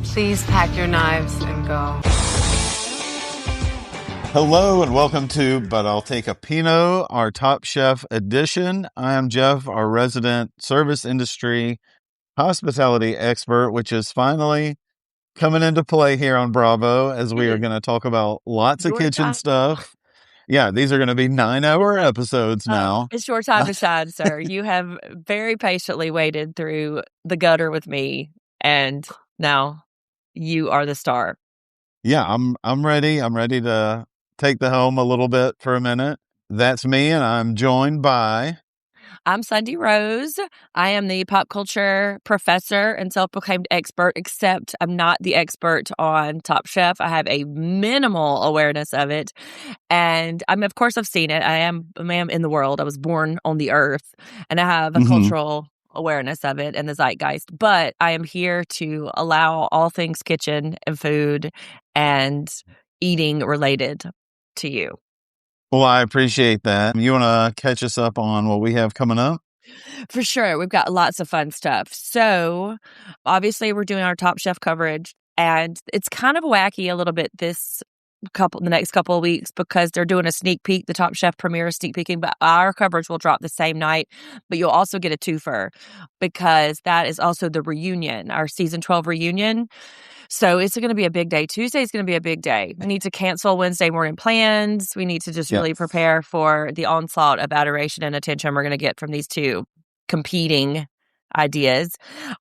Please pack your knives and go. Hello and welcome to But I'll Take a Pinot, our Top Chef edition. I am Jeff, our resident service industry hospitality expert, which is finally coming into play here on Bravo as we are going to talk about lots of Your kitchen time. stuff. Yeah, these are going to be 9-hour episodes now. It's your time to shine, sir. You have very patiently waded through the gutter with me, and now you are the star. Yeah, I'm ready. I'm ready to take the helm a little bit for a minute. That's me, and I'm joined by... I'm Sundi Rose. I am the pop culture professor and self-proclaimed expert, except I'm not the expert on Top Chef. I have a minimal awareness of it. And of course, I've seen it. I am a man in the world. I was born on the earth, and I have a cultural awareness of it and the zeitgeist. But I am here to allow all things kitchen and food and eating related to you. Well, I appreciate that. You want to catch us up on what we have coming up? For sure. We've got lots of fun stuff. So, obviously, we're doing our Top Chef coverage, and it's kind of wacky a little bit the next couple of weeks because they're doing a sneak peek. The Top Chef premiere is sneak peeking, but our coverage will drop the same night. But you'll also get a twofer because that is also the reunion, our season 12 reunion. So it's going to be a big day. Tuesday is going to be a big day. We need to cancel Wednesday morning plans. We need to just really prepare for the onslaught of adoration and attention we're going to get from these two competing ideas.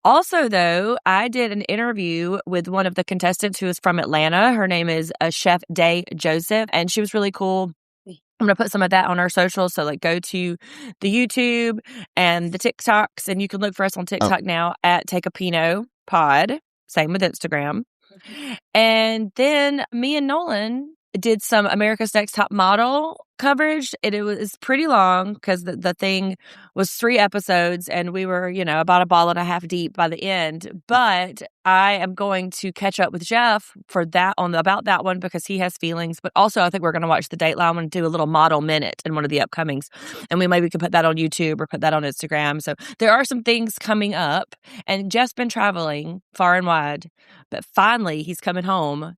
Also, though, I did an interview with one of the contestants who is from Atlanta. Her name is Chef Day Joseph, and she was really cool. I'm going to put some of that on our socials. So, go to the YouTube and the TikToks, and you can look for us on TikTok now at Take a Pinot Pod. Same with Instagram. And then me and Nolan did some America's Next Top Model coverage. It was pretty long because the thing was 3 episodes and we were, about a ball and a half deep by the end. But I am going to catch up with Jeff for that about that one because he has feelings. But also I think we're going to watch the Dateline and do a little model minute in one of the upcomings. And we maybe could put that on YouTube or put that on Instagram. So there are some things coming up. And Jeff's been traveling far and wide. But finally, he's coming home.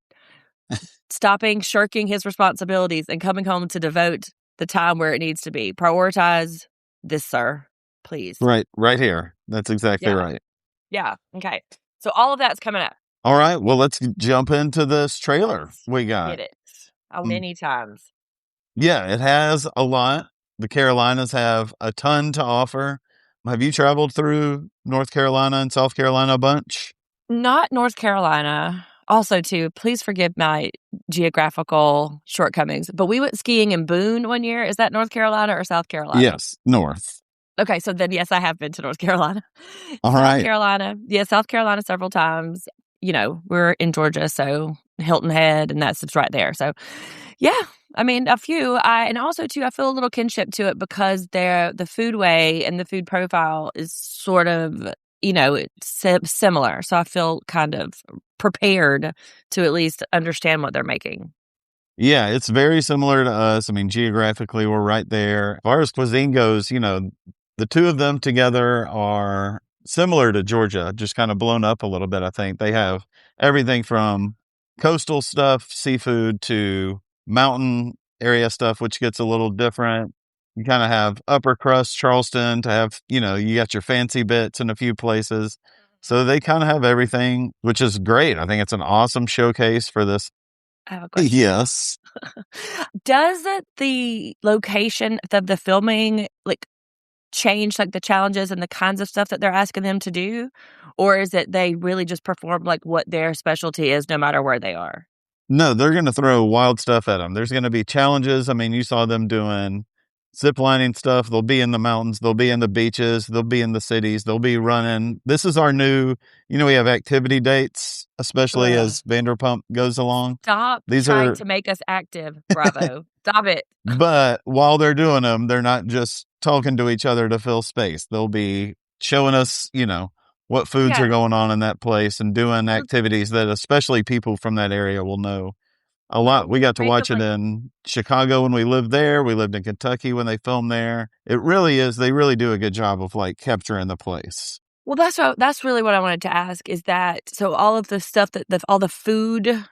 Shirking his responsibilities and coming home to devote the time where it needs to be. Prioritize this, sir, please. Right here. That's exactly right. Yeah. Okay. So all of that's coming up. All right. Well, let's jump into this trailer we got. Get it. Many times. Yeah, it has a lot. The Carolinas have a ton to offer. Have you traveled through North Carolina and South Carolina a bunch? Not North Carolina. Also, too, please forgive my geographical shortcomings, but we went skiing in Boone one year. Is that North Carolina or South Carolina? Yes, North. Okay, so then, yes, I have been to North Carolina. All South right. Carolina. Yeah, South Carolina several times. We're in Georgia, so Hilton Head, and that's right there. So, yeah, I mean, a few. And also, too, I feel a little kinship to it because the foodway and the food profile is sort of it's similar. So I feel kind of prepared to at least understand what they're making. Yeah, it's very similar to us. I mean, geographically, we're right there. As far as cuisine goes, the two of them together are similar to Georgia, just kind of blown up a little bit, I think. They have everything from coastal stuff, seafood, to mountain area stuff, which gets a little different. You kind of have upper crust Charleston to have, you got your fancy bits in a few places. So they kind of have everything, which is great. I think it's an awesome showcase for this. I have a question. Yes. Does the location of the filming change the challenges and the kinds of stuff that they're asking them to do? Or is it they really just perform what their specialty is no matter where they are? No, they're going to throw wild stuff at them. There's going to be challenges. I mean, you saw them doing zip lining stuff. They'll be in the mountains. They'll be in the beaches. They'll be in the cities. They'll be running. This is our new, we have activity dates, especially as Vanderpump goes along. Stop trying to make us active, Bravo. Stop it. But while they're doing them, they're not just talking to each other to fill space. They'll be showing us, what foods are going on in that place and doing activities that especially people from that area will know a lot. We got to watch it in Chicago when we lived there. We lived in Kentucky when they filmed there. It really is. They really do a good job of capturing the place. Well, that's really what I wanted to ask is that so all of the stuff all the food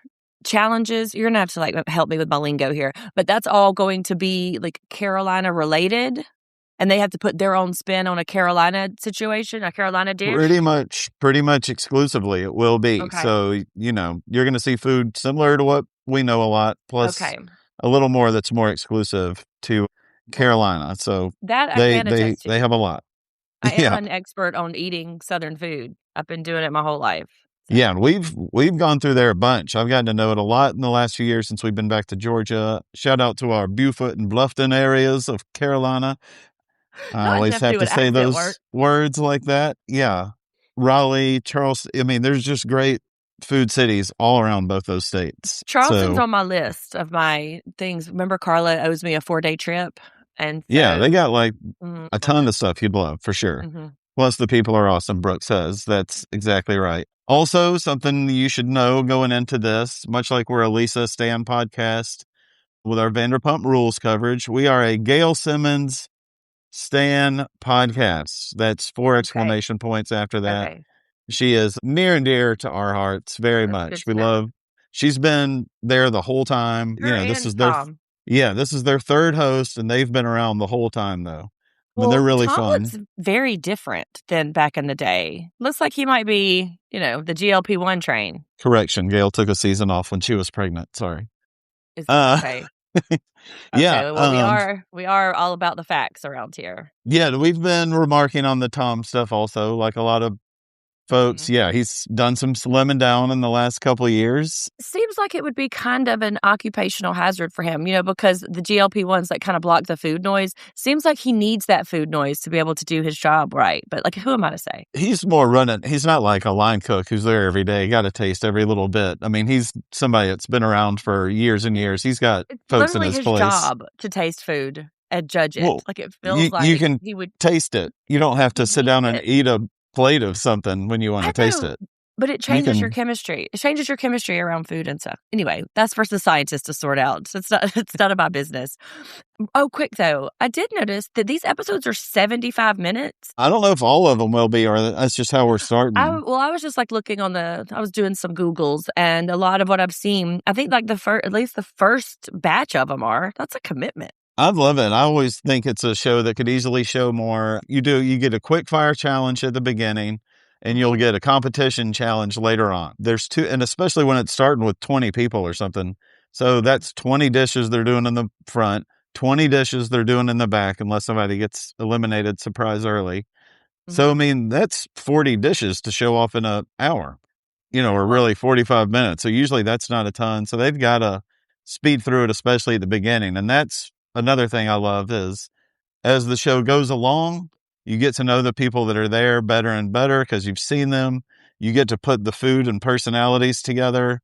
challenges, you're gonna have to like help me with my lingo here, but that's all going to be like Carolina related, and they have to put their own spin on a Carolina situation, a Carolina dish. Pretty much exclusively it will be. Okay. So, you know, you're going to see food similar to what we know a lot, plus Okay. a little more that's more exclusive to Carolina. So That I can attest they to. have a lot. I am Yeah. an expert on eating Southern food. I've been doing it my whole life. So. Yeah, and we've gone through there a bunch. I've gotten to know it a lot in the last few years since we've been back to Georgia. Shout out to our Beaufort and Bluffton areas of Carolina. I Now I always just have do to an say accent work. those words like that. Yeah. Raleigh, Charleston. I mean, there's just great food cities all around both those states. Charleston's So, on my list of my things. Remember, Carla owes me a 4-day trip, and yeah, they so got like a ton mhm, of stuff you'd love for sure. mhm. Plus, the people are awesome, Brooke says. That's exactly right. Also, something you should know going into this, much like we're a Lisa Stan podcast with our Vanderpump Rules coverage, we are a Gail Simmons Stan podcast. That's 4 Okay, exclamation points after that. okay, She is near and dear to our hearts very that's much. good We to know. love, she's been there the whole time. You Her know, this and is Tom. this is their third host and they've been around the whole time though. I mean, they're Well, really Tom fun. looks very different than back in the day. Looks like he might be, the GLP-1 train. Correction. Gail took a season off when she was pregnant. Sorry. Is Uh, okay. yeah. Okay. Well, we are all about the facts around here. Yeah. We've been remarking on the Tom stuff also, like a lot of folks. Mhm. Yeah. He's done some slimming down in the last couple of years. Seems like it would be kind of an occupational hazard for him, because the GLP-1s that kind of block the food noise. Seems like he needs that food noise to be able to do his job right. But like, who am I to say? He's more running. He's not like a line cook who's there every day. Got to taste every little bit. I mean, he's somebody that's been around for years and years. He's got It's folks in literally his his place. job to taste food and judge it. Well, Like it feels you like can he would. taste it. You don't have to He sit needs down and it. eat a plate of something when you want I to taste know, it. but it You changes your can. chemistry. It changes your chemistry around food and stuff. Anyway, that's for the scientists to sort out. So it's not it's none of my business. Oh, quick though, I did notice that these episodes are 75 minutes. I don't know if all of them will be, or that's just how we're starting. I was just like looking I was doing some Googles, and a lot of what I've seen, I think like at least the first batch of them that's a commitment. I love it. I always think it's a show that could easily show more. You get a quick fire challenge at the beginning and you'll get a competition challenge later on. There's two, and especially when it's starting with 20 people or something. So that's 20 dishes they're doing in the front, 20 dishes they're doing in the back, unless somebody gets eliminated surprise early. So, I mean, that's 40 dishes to show off in an hour, or really 45 minutes. So usually that's not a ton. So they've got to speed through it, especially at the beginning. And that's another thing I love is as the show goes along, you get to know the people that are there better and better because you've seen them. You get to put the food and personalities together.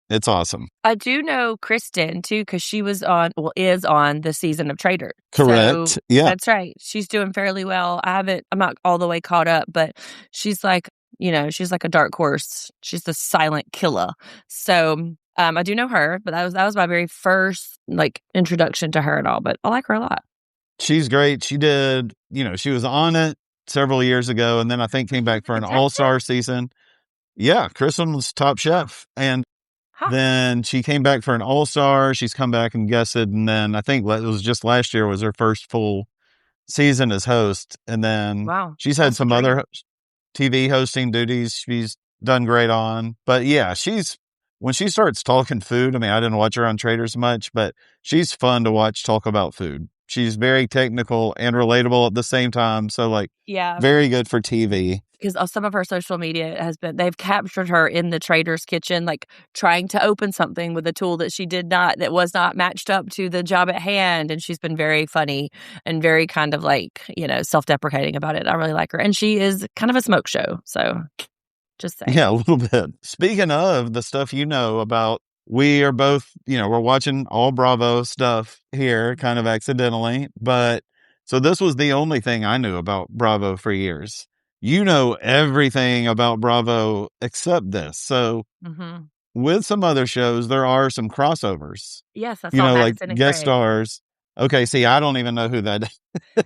It's awesome. I do know Kristen too, because she is on the season of Trader. Correct. So Yeah. that's right. She's doing fairly well. I'm not all the way caught up, but she's like, she's like a dark horse. She's the silent killer. So I do know her, but that was my very first like introduction to her at all. But I like her a lot. She's great. She did, she was on it several years ago and then I think came back for an all-star season. Yeah, Kristen was Top Chef. And then she came back for an all-star. She's come back and guested. And then I think it was just last year was her first full season as host. And then she's had some other TV hosting duties she's done great on. But yeah, when she starts talking food, I mean, I didn't watch her on Traders much, but she's fun to watch talk about food. She's very technical and relatable at the same time. So very good for TV. Because some of her social media they've captured her in the trader's kitchen, like trying to open something with a tool that was not matched up to the job at hand. And she's been very funny and very kind of like, self-deprecating about it. I really like her. And she is kind of a smoke show. So just saying. Yeah, a little bit. Speaking of the stuff about, we are both, we're watching all Bravo stuff here kind of accidentally. But so this was the only thing I knew about Bravo for years. You know everything about Bravo except this. So with some other shows, there are some crossovers. Yes, I saw like Madison and guest Craig. stars. Okay, see, I don't even know who that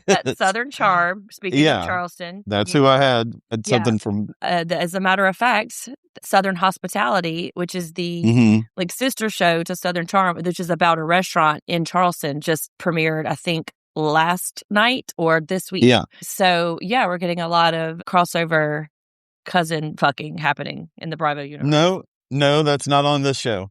That's is. Southern Charm. Speaking of Yeah, Charleston, that's who I had. Had yeah. something from. As a matter of fact, Southern Hospitality, which is the Mhm. like sister show to Southern Charm, which is about a restaurant in Charleston, just premiered, I think, last night or this week. Yeah. So yeah, we're getting a lot of crossover cousin fucking happening in the Bravo universe. No, that's not on this show.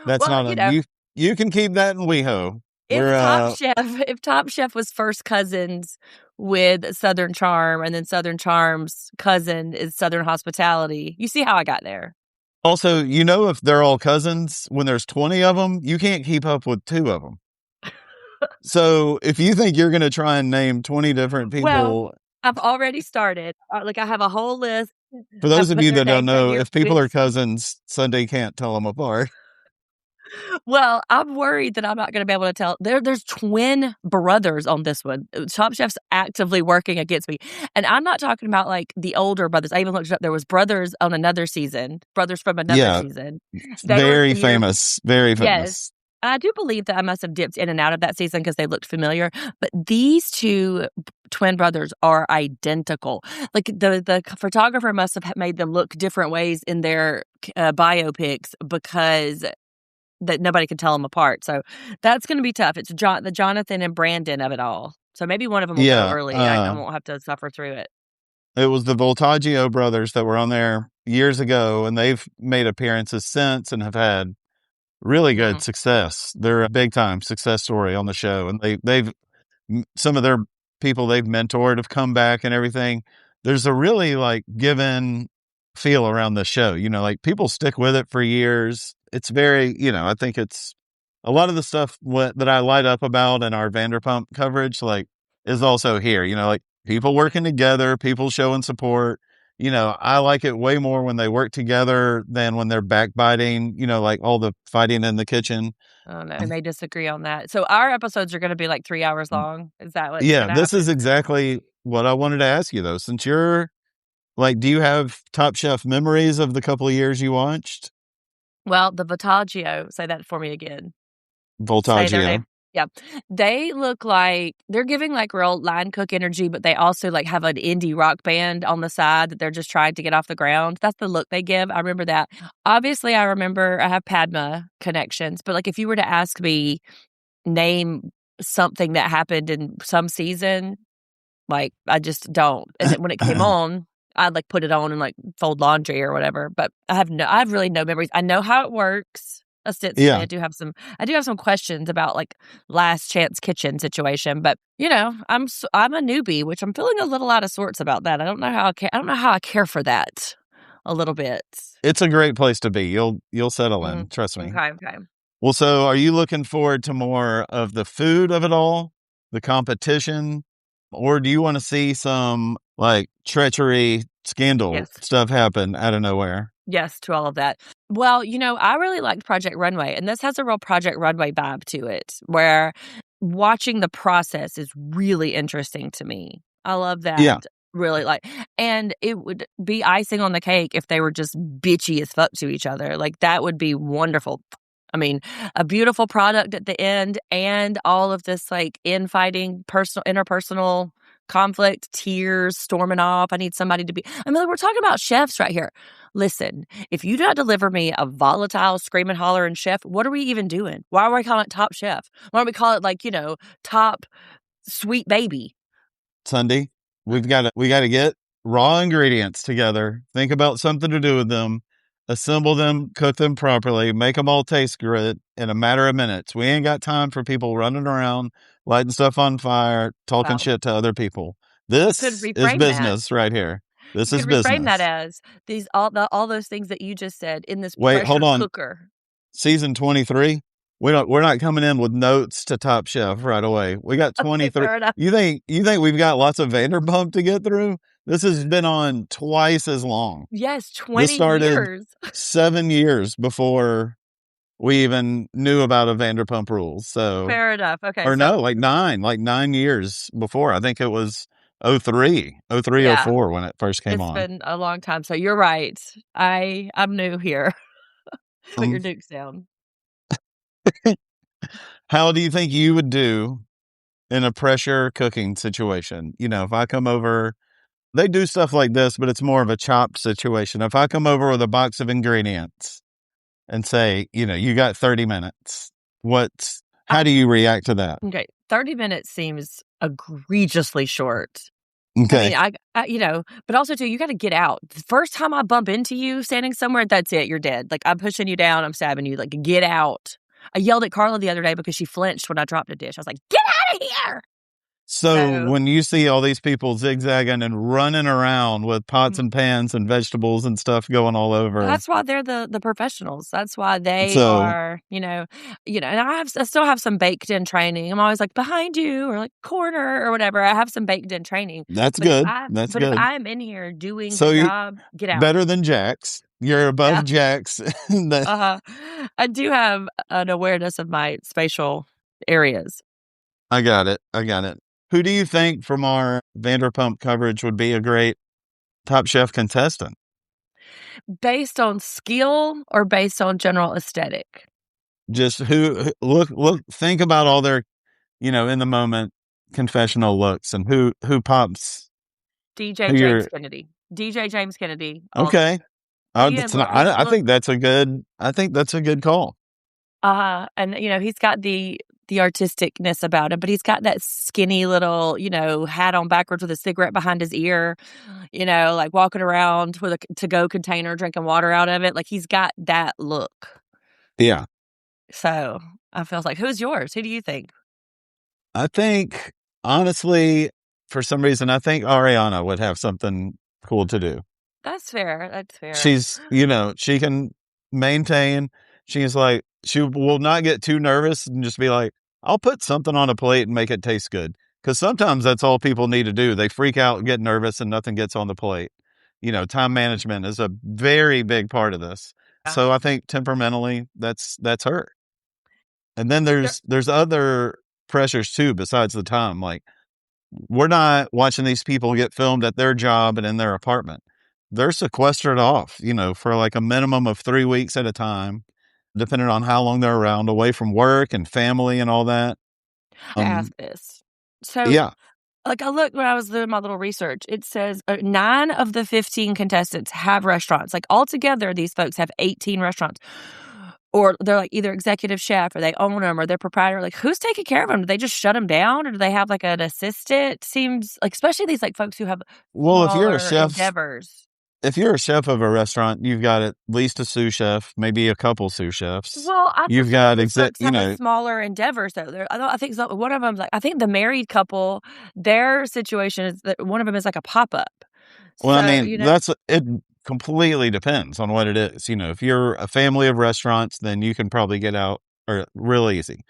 That's Well, not on you. You can keep that in WeHo. if Top We're Chef, if Top Chef was first cousins with Southern Charm, and then Southern Charm's cousin is Southern Hospitality, you see how I got there. also, if they're all cousins, when there's 20 of them, you can't keep up with 2 of them. So if you think you're going to try and name 20 different Well, people, I've already started. Like I have a whole list. for those I've of put you their that don't names right know, here. if people are cousins, Sunday can't tell them apart. Well, I'm worried that I'm not going to be able to tell. There's twin brothers on this one. Top Chef's actively working against me, and I'm not talking about like the older brothers. I even looked it up. There was brothers on another season, brothers from another Yeah, season. They were very here. famous, very Yes. famous. I do believe that I must have dipped in and out of that season because they looked familiar. But these two twin brothers are identical. Like the photographer must have made them look different ways in their biopics because that nobody can tell them apart. So that's going to be tough. It's the Jonathan and Brandon of it all. So maybe one of them will go Yeah, early. I won't have to suffer through it. it was the Voltaggio brothers that were on there years ago, and they've made appearances since and have had really good success. They're a big time success story on the show, and they've some of their people they've mentored have come back and everything. There's a really like given feel around the show. Like people stick with it for years. It's very, I think it's a lot of the stuff that I light up about in our Vanderpump coverage, like is also here. Like people working together, people showing support. I like it way more when they work together than when they're backbiting, like all the fighting in the kitchen. Oh no, I may disagree on that. So our episodes are going to be like 3 hours long. Is that what's Yeah, going to this happen? is exactly what I wanted to ask you though. Since you're like, do you have Top Chef memories of the couple of years you watched? Well, the Voltaggio, say that for me again. Say their Voltaggio. name. Yeah. They look like they're giving like real line cook energy, but they also like have an indie rock band on the side that they're just trying to get off the ground. That's the look they give. I remember that. Obviously, I remember I have Padma connections, but like if you were to ask me, name something that happened in some season, like I just don't. And then when it came on, I'd like put it on and like fold laundry or whatever. But I have really no memories. I know how it works. Ostensibly, Yeah. I do have some questions about like last chance kitchen situation, but I'm a newbie, which I'm feeling a little out of sorts about that. I don't know how I care for that a little bit. It's a great place to be. You'll settle in, trust me. Okay. Well, so are you looking forward to more of the food of it all, the competition, or do you want to see some like treachery, scandal stuff happen out of nowhere? Yes, to all of that. Well, I really liked Project Runway, and this has a real Project Runway vibe to it, where watching the process is really interesting to me. I love that. Yeah. Really and it would be icing on the cake if they were just bitchy as fuck to each other. Like that would be wonderful. I mean, a beautiful product at the end and all of this like infighting, interpersonal conflict, tears, storming off. I need somebody to be. I mean, we're talking about chefs right here. Listen, if you do not deliver me a volatile, screaming, hollering chef, what are we even doing? Why are we calling it Top Chef? Why don't we call it like, Top Sweet Baby? Sunday, we got to get raw ingredients together. Think about something to do with them. Assemble them, cook them properly, make them all taste good in a matter of minutes. We ain't got time for people running around, lighting stuff on fire, talking shit to other people. This is business right here. This is business. Reframe that as all those things that you just said in this Wait, hold on. cooker. Season 23. We're not coming in with notes to Top Chef right away. We got 23. Fair enough. You think we've got lots of Vanderpump to get through? This has been on twice as long. Yes, 20 this started years. 7 years before we even knew about a Vanderpump Rules. So fair enough. Okay. Or no, like 9 years before. I think it was 03, 04 when it first came on. It's been a long time. So you're right. I'm new here. Put your dukes down. How do you think you would do in a pressure cooking situation. If I come over, they do stuff like this, but it's more of a chopped situation. If I come over with a box of ingredients and say, you got 30 minutes, how do you react to that? Okay, 30 minutes seems egregiously short. I Okay. mean, but also too, you got to get out. The first time I bump into you standing somewhere, that's it. You're dead. Like, I'm pushing you down. I'm stabbing you. Like, get out. I yelled at Carla the other day because she flinched when I dropped a dish. I was like, get out of here. So when you see all these people zigzagging and running around with pots and pans and vegetables and stuff going all over. That's why they're the professionals. That's why they So- are, and I still have some baked in training. I'm always like behind you or like corner or whatever. I have some baked in training. That's But good. if I am in here doing So the you- job, get out. Better than Jax. You're above Yeah. Jax. I do have an awareness of my spatial areas. I got it. Who do you think from our Vanderpump coverage would be a great Top Chef contestant? Based on skill or based on general aesthetic? Just look, think about all their, in the moment confessional looks and who pops. DJ James Kennedy. DJ James Kennedy. Okay. I think that's a good call. And he's got the artisticness about him, but he's got that skinny little, hat on backwards with a cigarette behind his ear, like walking around with a to-go container, drinking water out of it. Like, he's got that look. Yeah. So I feel like, who's yours? Who do you think? I think, honestly, for some reason, I think Ariana would have something cool to do. That's fair. She's, she can maintain. She's like, she will not get too nervous and just be like, I'll put something on a plate and make it taste good. Because sometimes that's all people need to do. They freak out and get nervous and nothing gets on the plate. Time management is a very big part of this. Yeah. So I think temperamentally, that's her. And then there's other pressures too, besides the time. Like, we're not watching these people get filmed at their job and in their apartment. They're sequestered off, for like a minimum of 3 weeks at a time, depending on how long they're around, away from work and family and all that. I ask this. So, yeah. Like, I looked when I was doing my little research. It says 9 of the 15 contestants have restaurants. Like, altogether, these folks have 18 restaurants. Or they're like either executive chef or they own them or they're proprietor. Like, who's taking care of them? Do they just shut them down or do they have like an assistant? Seems like, especially these like folks who have if you're a chef, endeavors. If you're a chef of a restaurant, you've got at least a sous chef, maybe a couple sous chefs. Well, you've got a smaller endeavors though. I think one of them's like, I think the married couple, their situation is that one of them is like a pop up. Well, I mean, it completely depends on what it is. If you're a family of restaurants, then you can probably get out or real easy.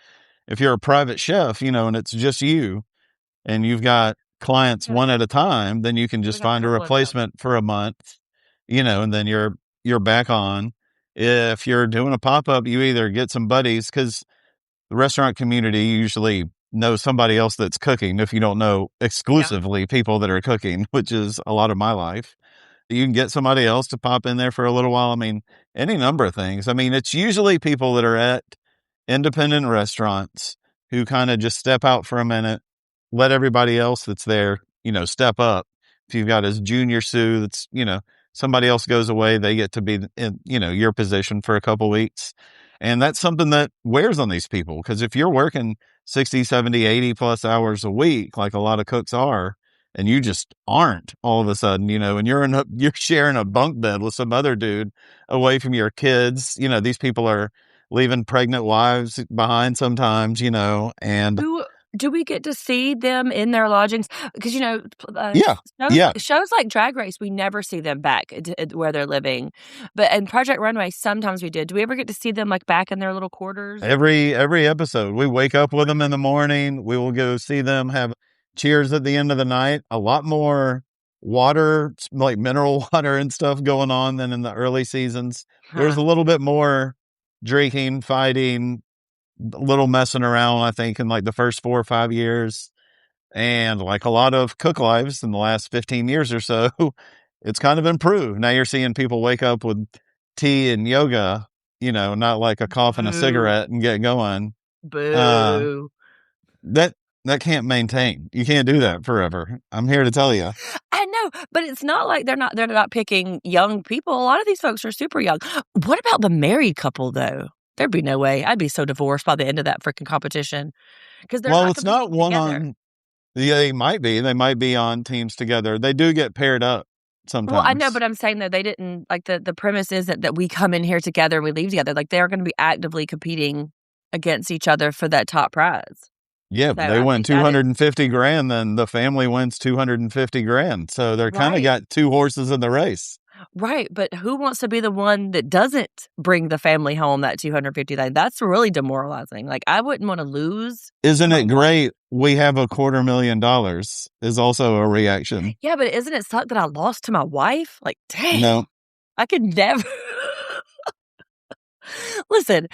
If you're a private chef, and it's just you and you've got clients one at a time, then you can just find a replacement for a month, and then you're back on. If you're doing a pop-up, you either get some buddies because the restaurant community usually knows somebody else that's cooking. If you don't know exclusively people that are cooking, which is a lot of my life, you can get somebody else to pop in there for a little while. I mean, any number of things. I mean, it's usually people that are at independent restaurants who kind of just step out for a minute, let everybody else that's there, step up. If you've got a junior sous that's, somebody else goes away, they get to be in, your position for a couple weeks. And that's something that wears on these people. Because if you're working 60, 70, 80 plus hours a week, like a lot of cooks are, and you just aren't all of a sudden, and you're sharing a bunk bed with some other dude away from your kids. These people are leaving pregnant wives behind sometimes, and do we get to see them in their lodgings? Because, shows like Drag Race, we never see them back where they're living. But in Project Runway, sometimes we did. Do we ever get to see them like back in their little quarters? Every episode, we wake up with them in the morning. We will go see them have cheers at the end of the night. A lot more water, like mineral water and stuff going on than in the early seasons. There's a little bit more drinking, fighting, a little messing around, I think, in like the first 4 or 5 years. And like a lot of cook lives in the last 15 years or so, it's kind of improved. Now you're seeing people wake up with tea and yoga, not like a cough and a cigarette and get going. Boo. that can't maintain. You can't do that forever. I'm here to tell you. I know, but it's not like they're not picking young people. A lot of these folks are super young. What about the married couple though? There'd be no way. I'd be so divorced by the end of that freaking competition because they're Well, not it's not competing one together. on. Yeah, they might be. They might be on teams together. They do get paired up Well, I know, sometimes. but I'm saying that they didn't like the premise is that we come in here together and we leave together. Like they're going to be actively competing against each other for that top prize. Yeah, So they I win think that is 250 grand, then the family wins 250 grand. So they're kind of right. got two horses in the race. Right, but who wants to be the one that doesn't bring the family home that 250,000? That's really demoralizing. Like I wouldn't want to lose to Isn't my it great? We have $250,000 is also a reaction. Yeah, but isn't it suck that I lost to my wife? Like, dang, No. I could never. Listen,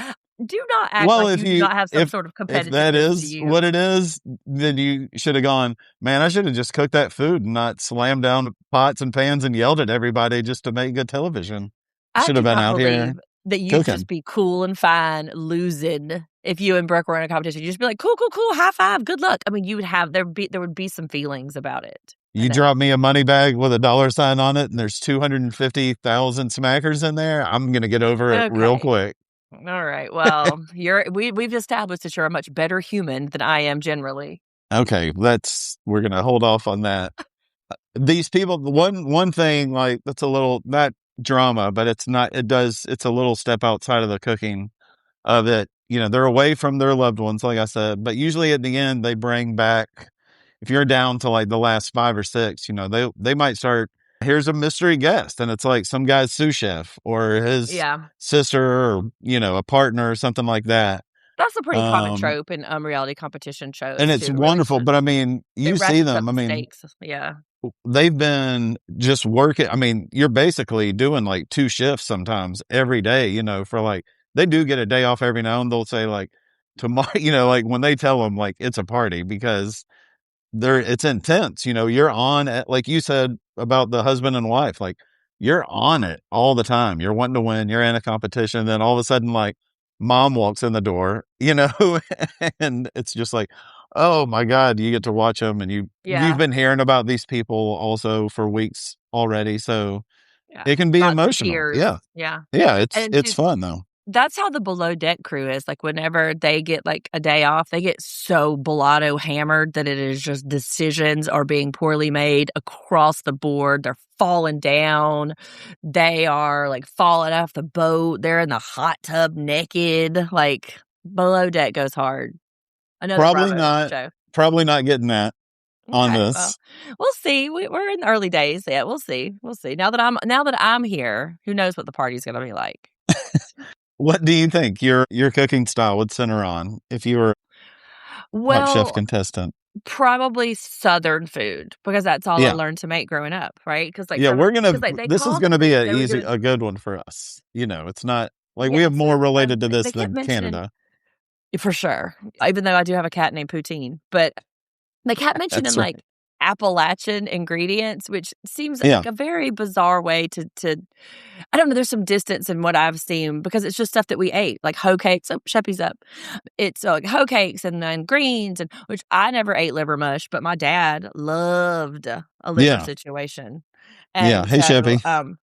do not act Well, like you do not have some sort of if that competitiveness to is you. what it is, then you should have gone, man, I should have just cooked that food and not slammed down pots and pans and yelled at everybody just to make good television. I I should have been cannot out believe here that you'd just cooking. be cool and fine losing if you and Brooke were in a competition. You'd just be like, cool, cool, cool, high five, good luck. I mean, you would have there would be some feelings about it. I You know. drop me a money bag with a dollar sign on it and there's 250,000 smackers in there, I'm going to get over it real Okay. quick. All right. Well, we've established that you're a much better human than I am generally. Okay, we're going to hold off on that. These people, one thing, like, that's a little, not drama, but it's a little step outside of the cooking of it. They're away from their loved ones, like I said, but usually at the end they bring back, if you're down to like the last 5 or 6, they might start, here's a mystery guest, and it's like some guy's sous chef or his Yeah. sister or a partner or something like that. That's a pretty common um trope in reality competition shows and it's too, where wonderful, but I mean, it you see ratchets up them, I the mean, stakes. Yeah. they've been just working. I mean, you're basically doing like 2 shifts sometimes every day, for like, they do get a day off every now and they'll say like tomorrow, like when they tell them like it's a party, because it's intense. You're on it, like you said about the husband and wife, like you're on it all the time. You're wanting to win. You're in a competition. Then all of a sudden, like mom walks in the door, and it's just like, oh my God, you get to watch them, and you've Yeah. been hearing about these people also for weeks already. So Yeah. it can be Lots of emotional. tears. Yeah. Yeah. Yeah. And It's just fun though. that's how the below deck crew is. Like whenever they get like a day off, they get so blotto hammered that it is just decisions are being poorly made across the board. They're falling down. They are like falling off the boat. They're in the hot tub naked. Like below deck goes hard. Another Probably Bravo not, show. probably not getting that on Okay, well, this. we'll see. We're in the early days. Yeah, we'll see. We'll see. Now that I'm here, who knows what the party's gonna be like? What do you think your cooking style would center on if you were Top Chef Well, contestant? probably Southern food because that's all I Yeah. learned to make growing up, right? Because like Yeah, they this is called gonna be they were doing a good one for us. It's not like we yeah. have more So related to this they kept than mentioning Canada. for sure. Even though I do have a cat named Poutine, but they kept mentioning That's like right. Appalachian ingredients, which seems Yeah. like a very bizarre way to I don't know, there's some distance in what I've seen because it's just stuff that we ate, like hoe cakes. Oh, Sheppy's up. It's like hoe cakes and then greens, and which I never ate liver mush, but my dad loved a liver Yeah. situation. Yeah. And Hey, so, Sheppy.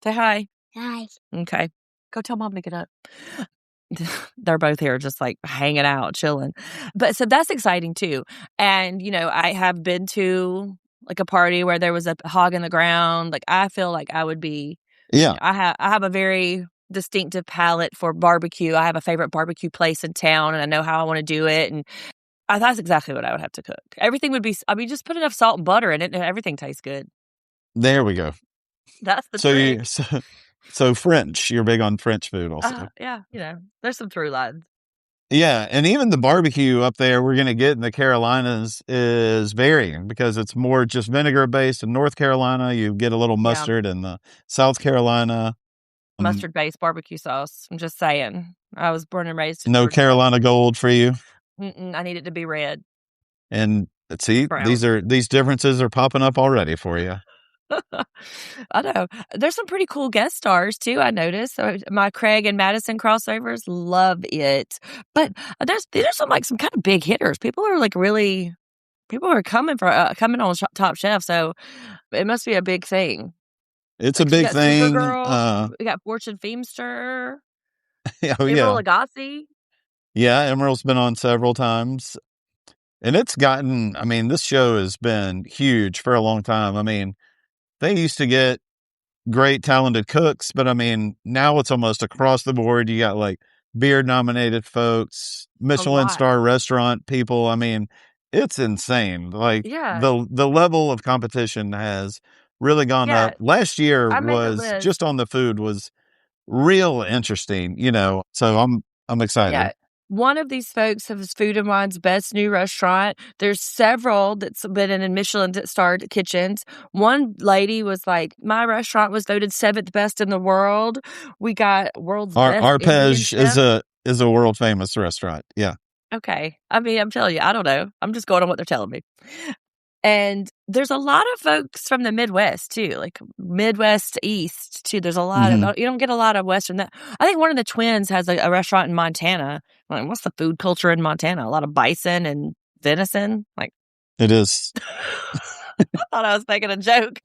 say hi. Hi. Okay. Go tell mom to get up. They're both here just like hanging out, chilling. But so that's exciting too. And, I have been to like a party where there was a hog in the ground. Like I feel like I would be, Yeah. I have a very distinctive palate for barbecue. I have a favorite barbecue place in town and I know how I want to do it. And that's exactly what I would have to cook. Everything would be, I mean, just put enough salt and butter in it and everything tastes good. There we go. That's the So trick. so French, you're big on French food also. Yeah, there's some through lines. Yeah, and even the barbecue up there we're gonna get in the Carolinas is varying because it's more just vinegar based. In North Carolina, you get a little Yeah. mustard, and the South Carolina, Mustard based barbecue sauce. I'm just saying. I was born and raised in no Georgia. Carolina Gold for you. I need it to be red. And see, Brown. these differences are popping up already for you. I know. There's some pretty cool guest stars too, I noticed. So my Craig and Madison crossovers, love it. But there's some kind of big hitters. People are coming on Top Chef, so it must be a big thing. It's a 'Cause we big got thing. Supergirl, we got Fortune Feimster, Oh Emeril yeah. Lagasse. Yeah, Emerald's been on several times. And it's gotten, I mean, this show has been huge for a long time. I mean, they used to get great talented cooks, but I mean, now it's almost across the board. You got like beard nominated folks, A Michelin lot. star restaurant people. I mean, it's insane. Like Yeah. the level of competition has really gone Yeah. up. Last year I made the was list. just on the food was real interesting, So I'm excited. Yeah. One of these folks has Food and Wine's best new restaurant. There's several that's been in Michelin starred kitchens. One lady was like, "My restaurant was voted 7th best in the world." We got world's best Indian Arpege chef. is a world famous restaurant. Yeah. Okay. I mean, I'm telling you, I don't know. I'm just going on what they're telling me. And there's a lot of folks from the Midwest too, like Midwest East too. There's a lot Hmm. of you don't get a lot of Western. I think one of the twins has a restaurant in Montana. Like, what's the food culture in Montana? A lot of bison and venison. Like, It is. I thought I was making a joke.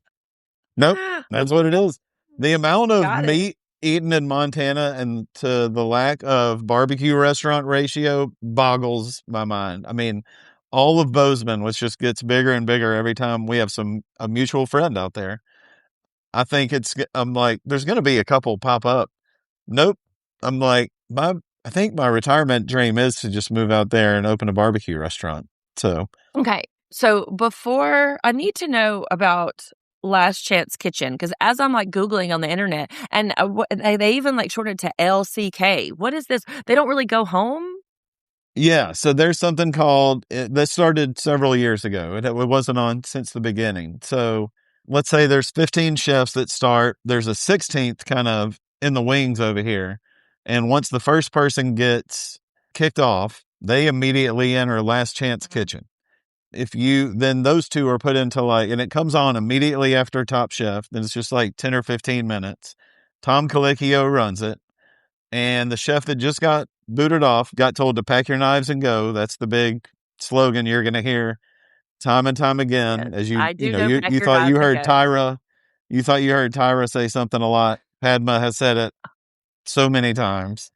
Nope. That's what it is. The amount of Got it. meat eaten in Montana and to the lack of barbecue restaurant ratio boggles my mind. I mean, all of Bozeman, which just gets bigger and bigger every time we have a mutual friend out there. I'm like, there's going to be a couple pop up. Nope. I'm like, I think my retirement dream is to just move out there and open a barbecue restaurant. So, Okay. So before I need to know about Last Chance Kitchen because as I'm like Googling on the internet and they even like shortened to LCK. What is this? They don't really go home? yeah, so there's something called that started several years ago. It wasn't on since the beginning. So let's say there's 15 chefs that start. There's a 16th kind of in the wings over here. And once the first person gets kicked off, they immediately enter Last Chance Kitchen. Then those two are put into and it comes on immediately after Top Chef. Then it's just like 10 or 15 minutes. Tom Colicchio runs it. And the chef that just got booted off got told to pack your knives and go. That's the big slogan you're going to hear time and time again. Yes, As I you do know, know pack you your thought you knives and heard go. Tyra say something a lot. Padma has said it so many times,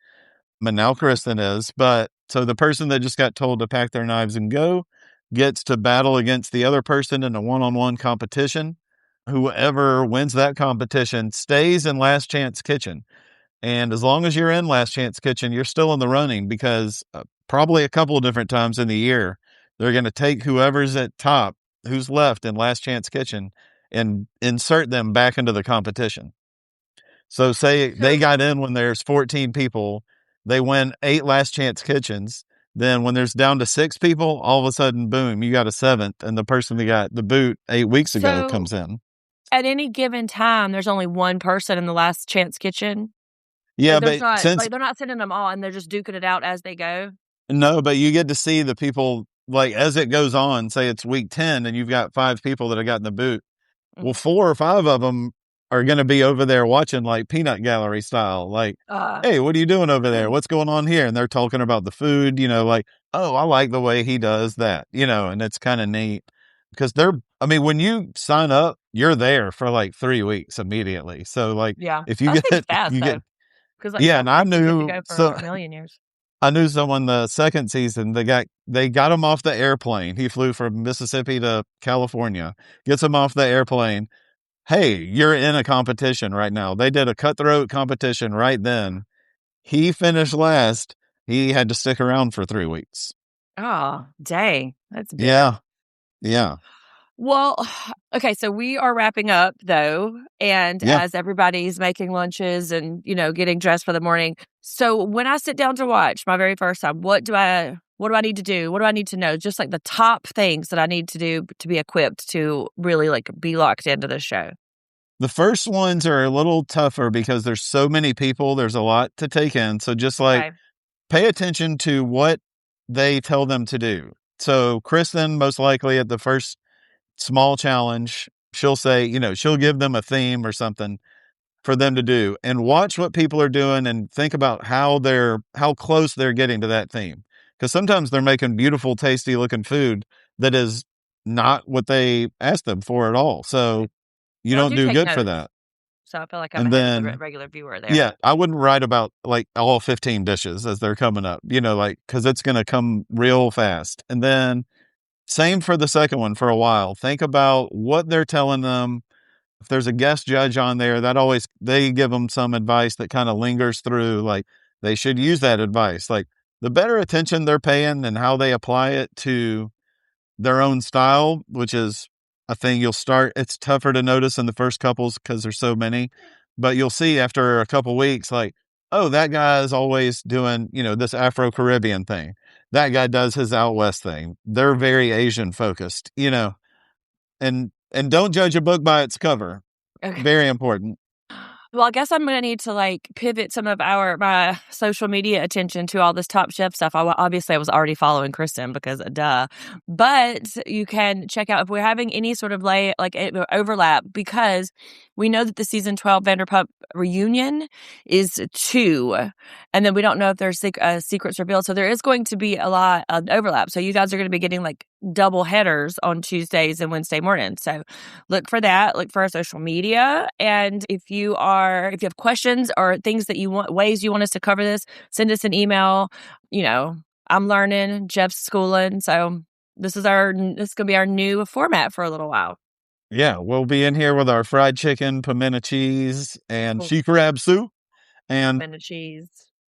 but now Kristen is. But so the person that just got told to pack their knives and go gets to battle against the other person in a one-on-one competition. Whoever wins that competition stays in Last Chance Kitchen. And as long as you're in Last Chance Kitchen, you're still in the running because probably a couple of different times in the year, they're going to take whoever's at top, who's left in Last Chance Kitchen, and insert them back into the competition. So say they So got in when there's 14 people, they win 8 Last Chance Kitchens. Then when there's down to 6 people, all of a sudden, boom, you got a 7th, and the person that got the boot 8 weeks ago so comes in. at any given time, there's only one person in the Last Chance Kitchen? Yeah, Like, there's but not like, they're not sending them all, and they're just duking it out as they go? No, but you get to see the people as it goes on. Say it's week 10 and you've got 5 people that have gotten the boot. Well, Mhm. 4 or 5 of them are going to be over there watching like peanut gallery style. Like, Uh, hey, what are you doing over there? What's going on here? And they're talking about the food, like, oh, I like the way he does that, and it's kind of neat because when you sign up, you're there for like 3 weeks immediately. So like yeah. if you That seems get, fast, you though, get, because like yeah, some and I places you get to knew, go for so a million years. I knew someone the second season. They got him off the airplane. He flew from Mississippi to California. Gets him off the airplane. Hey, you're in a competition right now. They did a cutthroat competition right then. He finished last. He had to stick around for 3 weeks. Oh, dang. That's big. Yeah, yeah, Well, okay, so we are wrapping up though, and yeah. as everybody's making lunches and, getting dressed for the morning. So when I sit down to watch my very first time, what do I need to do? What do I need to know? Just like the top things that I need to do to be equipped to really like be locked into the show. The first ones are a little tougher because there's so many people. There's a lot to take in. So just like Okay. pay attention to what they tell them to do. So Kristen, most likely at the first small challenge, she'll say, she'll give them a theme or something for them to do, and watch what people are doing and think about how close they're getting to that theme. Because sometimes they're making beautiful, tasty looking food that is not what they asked them for at all. So you Well, I don't do do take good for notes, that. so I feel like I'm And ahead of the then, regular viewer there. yeah, I wouldn't write about like all 15 dishes as they're coming up, because it's going to come real fast. And then same for the second one for a while. Think about what they're telling them. If there's a guest judge on there, they give them some advice that kind of lingers through. Like they should use that advice. Like the better attention they're paying and how they apply it to their own style, which is a thing it's tougher to notice in the first couples because there's so many, but you'll see after a couple weeks, like, oh, that guy is always doing, this Afro-Caribbean thing. That guy does his out West thing. They're very Asian focused, and don't judge a book by its cover. Okay. Very important. Well, I guess I'm going to need to like pivot some of my social media attention to all this Top Chef stuff. Obviously, I was already following Kristen because duh. But you can check out if we're having any sort of overlap, because we know that the season 12 Vanderpump reunion is 2, and then we don't know if there's secrets revealed. So there is going to be a lot of overlap. So you guys are going to be getting like double headers on Tuesdays and Wednesday mornings. So look for that. Look for our social media. And if you have questions or things that ways you want us to cover this, send us an email. I'm learning, Jeff's schooling. So this is going to be our new format for a little while. Yeah, we'll be in here with our fried chicken, pimento cheese, and she crab soup, and pimento cheese.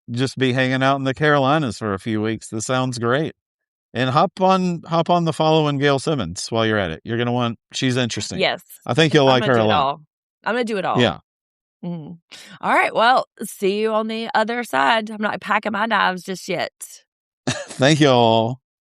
Just be hanging out in the Carolinas for a few weeks. This sounds great. And hop on the following Gail Simmons while you're at it. You're gonna she's interesting. Yes, I think you'll like her a lot. I'm gonna do it all. Yeah. Mm. All right. Well, see you on the other side. I'm not packing my knives just yet. Thank you all.